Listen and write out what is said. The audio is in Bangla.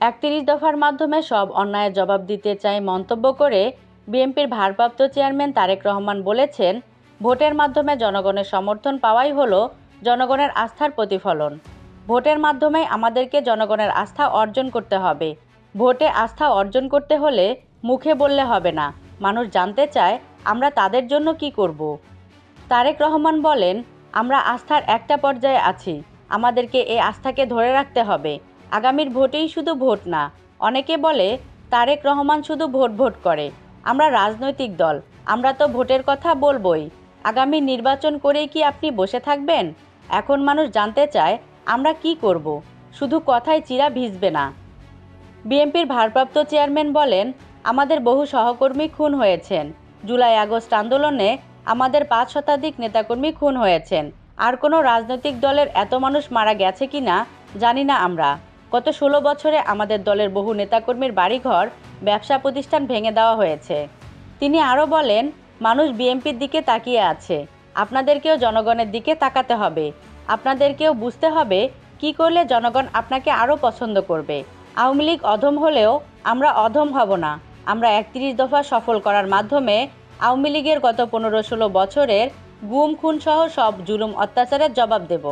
৩১ দফার মাধ্যমে সব অন্যায়ের জবাব দিতে চাই মন্তব্য করে বিএনপির ভারপ্রাপ্ত চেয়ারম্যান তারেক রহমান বলেছেন, ভোটের মাধ্যমে জনগণের সমর্থন পাওয়াই হলো জনগণের আস্থার প্রতিফলন। ভোটের মাধ্যমে আমাদেরকে জনগণের আস্থা অর্জন করতে হবে। ভোটে আস্থা অর্জন করতে হলে মুখে বললে হবে না, মানুষ জানতে চায় আমরা তাদের জন্য কি করব। তারেক রহমান বলেন, আমরা আস্থার একটা পর্যায়ে আছি, আমাদেরকে এই আস্থাকে ধরে রাখতে হবে। আগামীর ভোটেই শুধু ভোট না। অনেকে বলে তারেক রহমান শুধু ভোট ভোট করে। আমরা রাজনৈতিক দল, আমরা তো ভোটের কথা বলবই। আগামী নির্বাচন করেই কি আপনি বসে থাকবেন? এখন মানুষ জানতে চায় আমরা কি করব, শুধু কথায় চিরা ভিজবে না। বিএনপির ভারপ্রাপ্ত চেয়ারম্যান বলেন, আমাদের বহু সহকর্মী খুন হয়েছেন। জুলাই আগস্ট আন্দোলনে আমাদের ৫ শতাধিক নেতাকর্মী খুন হয়েছেন। আর কোনো রাজনৈতিক দলের এত মানুষ মারা গেছে কি না জানি না আমরা। গত ১৬ বছরে আমাদের দলের বহু নেতাকর্মীর বাড়িঘর, ব্যবসা প্রতিষ্ঠান ভেঙে দেওয়া হয়েছে। তিনি আরও বলেন, মানুষ বিএনপির দিকে তাকিয়ে আছে। আপনাদেরকেও জনগণের দিকে তাকাতে হবে। আপনাদেরকেও বুঝতে হবে কি করলে জনগণ আপনাকে আরও পছন্দ করবে। আওয়ামী লীগ অধম হলেও আমরা অধম হব না। আমরা ৩১ দফা সফল করার মাধ্যমে আওয়ামী লীগের গত ১৫-১৬ বছরের গুম খুন সহ সব জুলুম অত্যাচারের জবাব দেব।